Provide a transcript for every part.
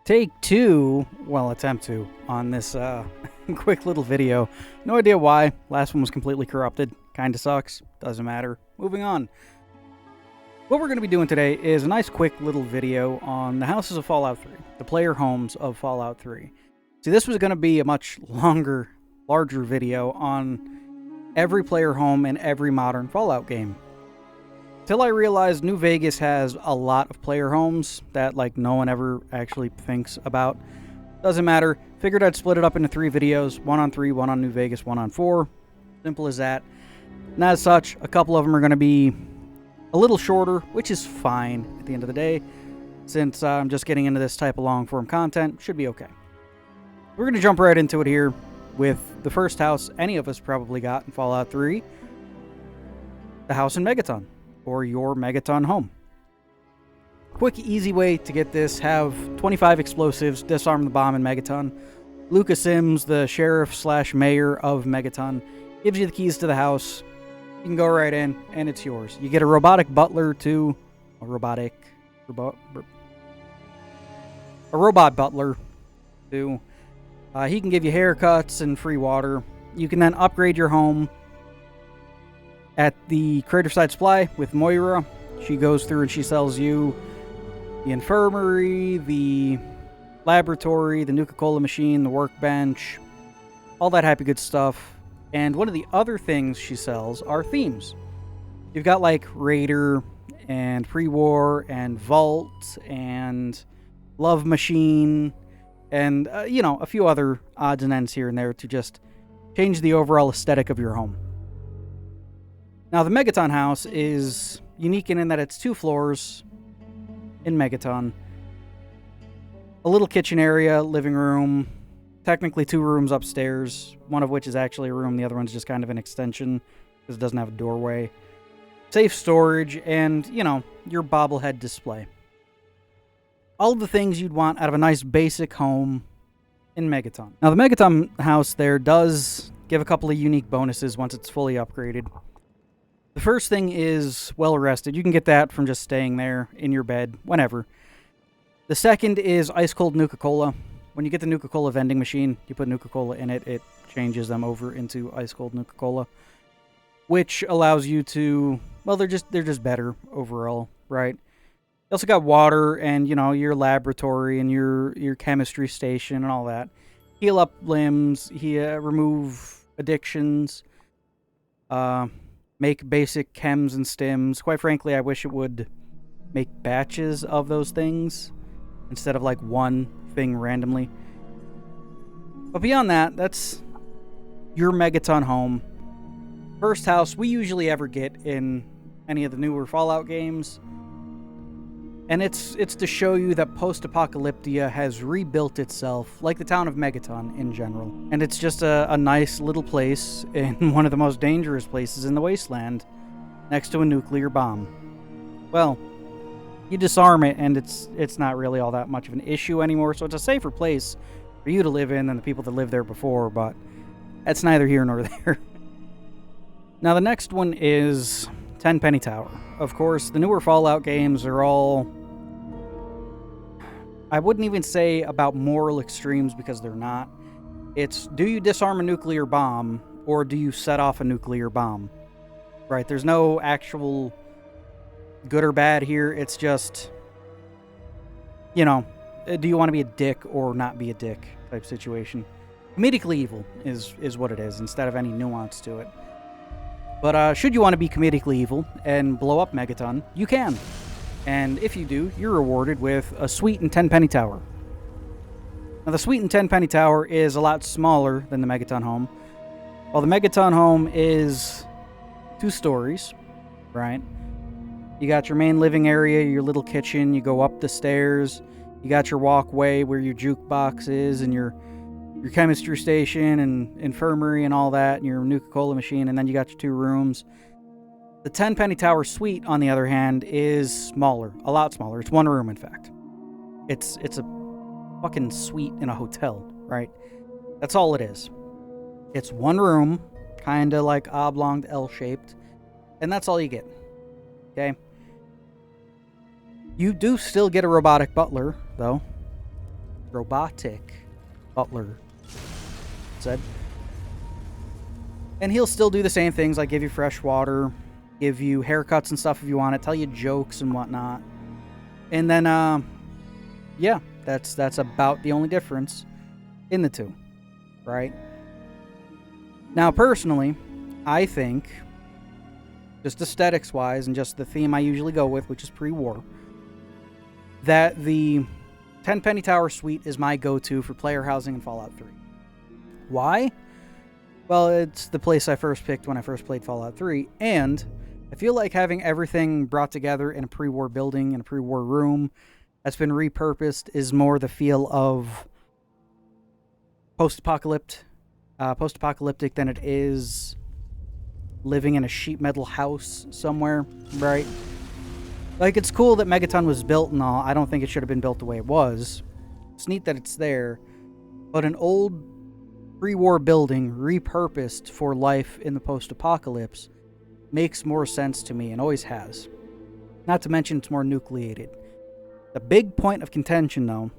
Take two, well, attempt to, on this quick little video. No idea why. Last one was completely corrupted. Kinda sucks. Doesn't matter. Moving on. What we're going to be doing today is a nice quick little video on the houses of Fallout 3. The player homes of Fallout 3. See, this was going to be a much larger video on every player home in every modern Fallout game. Till I realized New Vegas has a lot of player homes that, no one ever actually thinks about. Doesn't matter. Figured I'd split it up into 3 videos. 1 on 3, 1 on New Vegas, 1 on 4. Simple as that. And as such, a couple of them are going to be a little shorter, which is fine at the end of the day. Since I'm just getting into this type of long-form content, should be okay. We're going to jump right into it here with the first house any of us probably got in Fallout 3. The house in Megaton. Or your Megaton home. Quick, easy way to get this: have 25 explosives, disarm the bomb in Megaton. Lucas Sims, the sheriff/mayor of Megaton, gives you the keys to the house. You can go right in, and it's yours. You get a robotic butler too. A robot butler too. He can give you haircuts and free water. You can then upgrade your home at the Crater Side Supply with Moira. She goes through and she sells you the infirmary, the laboratory, the Nuka-Cola machine, the workbench, all that happy good stuff. And one of the other things she sells are themes. You've got Raider and Pre-War and Vault and Love Machine and, a few other odds and ends here and there to just change the overall aesthetic of your home. Now, the Megaton house is unique in that it's 2 floors in Megaton. A little kitchen area, living room, technically 2 rooms upstairs, one of which is actually a room, the other one's just kind of an extension because it doesn't have a doorway. Safe storage, and, your bobblehead display. All of the things you'd want out of a nice basic home in Megaton. Now, the Megaton house there does give a couple of unique bonuses once it's fully upgraded. The first thing is well rested. You can get that from just staying there in your bed whenever. The second is ice cold Nuka-Cola. When you get the Nuka-Cola vending machine, you put Nuka-Cola in it. It changes them over into ice cold Nuka-Cola, which allows you to, they're just better overall, right? You also got water and, your laboratory and your chemistry station and all that. Heal up limbs, remove addictions, make basic chems and stims. Quite frankly, I wish it would make batches of those things instead of one thing randomly. But beyond that, that's your Megaton home. First house we usually ever get in any of the newer Fallout games. And it's to show you that post-apocalyptia has rebuilt itself, like the town of Megaton in general. And it's just a nice little place in one of the most dangerous places in the Wasteland, next to a nuclear bomb. Well, you disarm it, and it's not really all that much of an issue anymore, so it's a safer place for you to live in than the people that lived there before, but that's neither here nor there. Now, the next one is Tenpenny Tower. Of course, the newer Fallout games are all, I wouldn't even say about moral extremes because they're not. It's, do you disarm a nuclear bomb or do you set off a nuclear bomb? Right, there's no actual good or bad here. It's just, do you want to be a dick or not be a dick type situation. Comedically evil is what it is instead of any nuance to it. But should you want to be comedically evil and blow up Megaton, you can. And if you do, you're rewarded with a Sweet and Tenpenny Tower. Now, the Sweet and Tenpenny Tower is a lot smaller than the Megaton home. While the Megaton home is 2 stories, right? You got your main living area, your little kitchen, you go up the stairs, you got your walkway where your jukebox is, and your chemistry station and infirmary and all that, and your Nuka-Cola machine, and then you got your 2 rooms. The Tenpenny Tower Suite, on the other hand, is smaller. A lot smaller. It's 1 room, in fact. It's a fucking suite in a hotel, right? That's all it is. It's 1 room, kind of oblong, L-shaped, and that's all you get. Okay? You do still get a robotic butler, though. robotic butler said. And he'll still do the same things, like give you fresh water, give you haircuts and stuff if you want it, tell you jokes and whatnot. And then, yeah, that's about the only difference in the two, right? Now, personally, I think, just aesthetics-wise and just the theme I usually go with, which is pre-war, that the Tenpenny Tower suite is my go-to for player housing in Fallout 3. Why? Well, it's the place I first picked when I first played Fallout 3, and I feel like having everything brought together in a pre-war building, in a pre-war room, that's been repurposed, is more the feel of post-apocalyptic than it is living in a sheet metal house somewhere, right? Like, it's cool that Megaton was built and all. I don't think it should have been built the way it was. It's neat that it's there, but an old pre-war building repurposed for life in the post-apocalypse makes more sense to me and always has. Not to mention it's more nucleated. The big point of contention, though,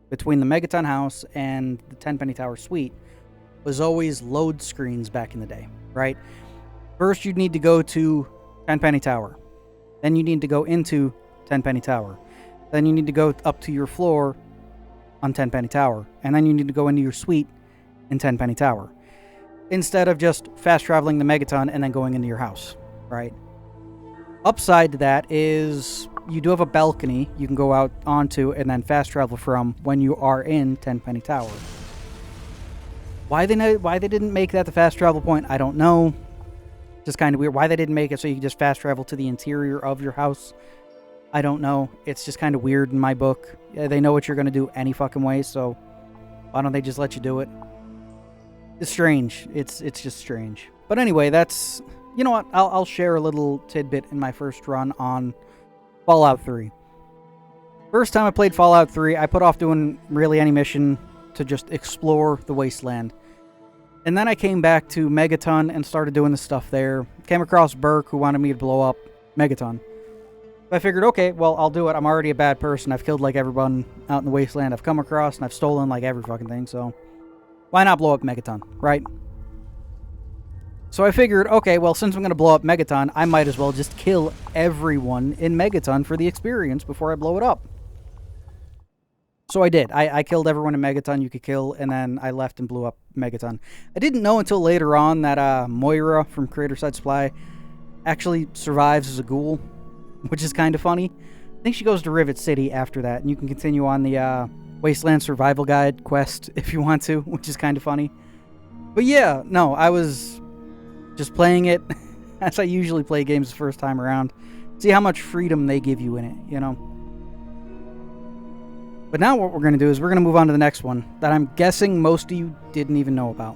between the Megaton house and the Tenpenny Tower suite was always load screens back in the day, right? First, you'd need to go to Tenpenny Tower. Then you need to go into Tenpenny Tower. Then you need to go up to your floor on Tenpenny Tower. And then you need to go into your suite in Tenpenny Tower. Instead of just fast traveling the Megaton and then going into your house, right? Upside to that is you do have a balcony you can go out onto and then fast travel from when you are in Tenpenny Tower. Why they didn't make that the fast travel point, I don't know. Just kind of weird. Why they didn't make it so you can just fast travel to the interior of your house, I don't know. It's just kind of weird in my book. Yeah, they know what you're going to do any fucking way, so why don't they just let you do it? It's strange. It's just strange. But anyway, that's... You know what? I'll share a little tidbit in my first run on Fallout 3. First time I played Fallout 3, I put off doing really any mission to just explore the wasteland. And then I came back to Megaton and started doing the stuff there. Came across Burke, who wanted me to blow up Megaton. I figured, okay, well, I'll do it. I'm already a bad person. I've killed, like, everyone out in the wasteland I've come across, and I've stolen, like, every fucking thing, so why not blow up Megaton, right? So I figured, okay, well, since I'm going to blow up Megaton, I might as well just kill everyone in Megaton for the experience before I blow it up. So I did. I killed everyone in Megaton you could kill, and then I left and blew up Megaton. I didn't know until later on that Moira from Creator Side Supply actually survives as a ghoul, which is kind of funny. I think she goes to Rivet City after that, and you can continue on the Wasteland Survival Guide quest if you want to, which is kind of funny. But yeah, no, I was just playing it as I usually play games the first time around. See how much freedom they give you in it, you know? But now what we're going to do is we're going to move on to the next one that I'm guessing most of you didn't even know about.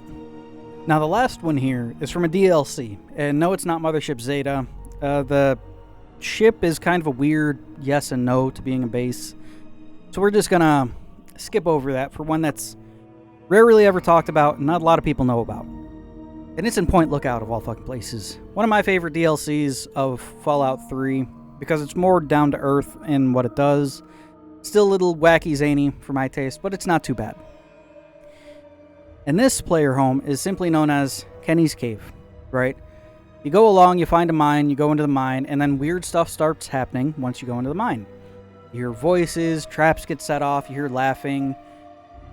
Now, the last one here is from a DLC. And no, it's not Mothership Zeta. The ship is kind of a weird yes and no to being a base. So we're just going to skip over that for one that's rarely ever talked about and not a lot of people know about. And it's in Point Lookout of all fucking places. One of my favorite DLCs of Fallout 3 because it's more down to earth in what it does. Still a little wacky zany for my taste, but it's not too bad. And this player home is simply known as Kenny's Cave, right? You go along, you find a mine, you go into the mine, and then weird stuff starts happening once you go into the mine. You hear voices, traps get set off, you hear laughing.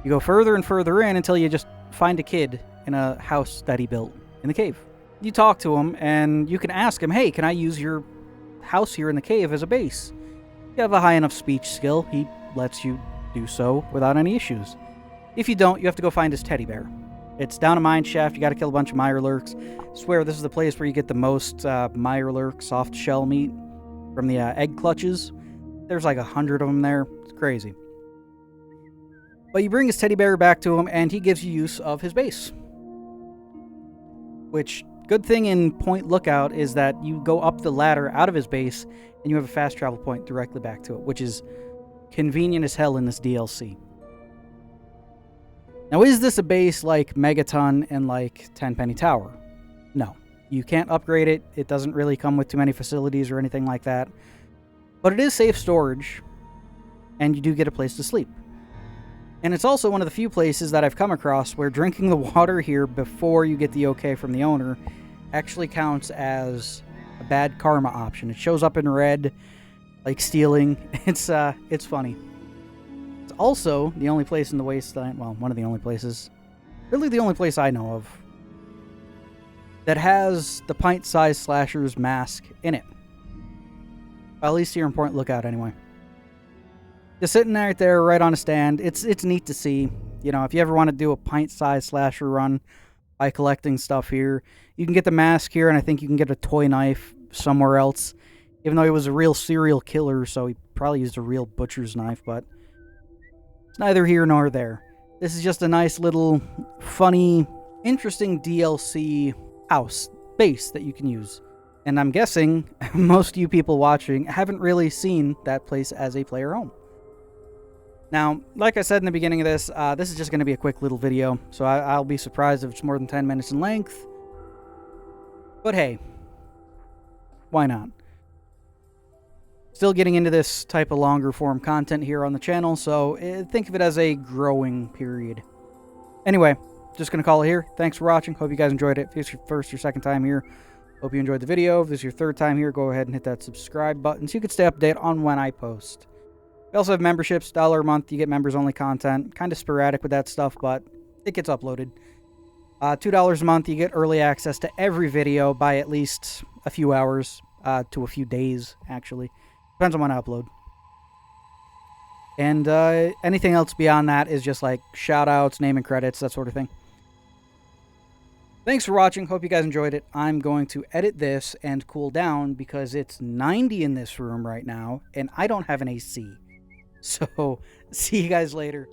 You go further and further in until you just find a kid in a house that he built in the cave. You talk to him, and you can ask him, hey, can I use your house here in the cave as a base? You have a high enough speech skill, he lets you do so without any issues. If you don't, you have to go find his teddy bear. It's down a mine shaft, you gotta kill a bunch of Mirelurks. I swear this is the place where you get the most Mirelurk soft shell meat from the egg clutches. There's like 100 of them there. It's crazy. But you bring his teddy bear back to him, and he gives you use of his base. Which, good thing in Point Lookout is that you go up the ladder out of his base, and you have a fast travel point directly back to it, which is convenient as hell in this DLC. Now, is this a base like Megaton and like Tenpenny Tower? No. You can't upgrade it. It doesn't really come with too many facilities or anything like that. But it is safe storage, and you do get a place to sleep. And it's also one of the few places that I've come across where drinking the water here before you get the okay from the owner actually counts as a bad karma option. It shows up in red, like stealing. It's funny. It's also the only place in the wasteland, well, one of the only places, really the only place I know of, that has the pint-sized slasher's mask in it. Well, at least here in Point Lookout, anyway. Just sitting right there, right on a stand. It's neat to see. You know, if you ever want to do a pint-sized slasher run by collecting stuff here, you can get the mask here, and I think you can get a toy knife somewhere else. Even though he was a real serial killer, so he probably used a real butcher's knife, but it's neither here nor there. This is just a nice little, funny, interesting DLC house base that you can use. And I'm guessing most of you people watching haven't really seen that place as a player home. Now, like I said in the beginning of this is just going to be a quick little video, so I'll be surprised if it's more than 10 minutes in length. But hey, why not? Still getting into this type of longer form content here on the channel, so think of it as a growing period. Anyway, just going to call it here. Thanks for watching. Hope you guys enjoyed it. If it's your first or second time here, hope you enjoyed the video. If this is your third time here, go ahead and hit that subscribe button so you can stay updated on when I post. We also have memberships, $1 a month. You get members-only content. Kind of sporadic with that stuff, but it gets uploaded. $2 a month, you get early access to every video by at least a few hours to a few days, actually. Depends on when I upload. And anything else beyond that is just like shout-outs, name and credits, that sort of thing. Thanks for watching. Hope you guys enjoyed it. I'm going to edit this and cool down because it's 90 in this room right now, and I don't have an AC. So, see you guys later.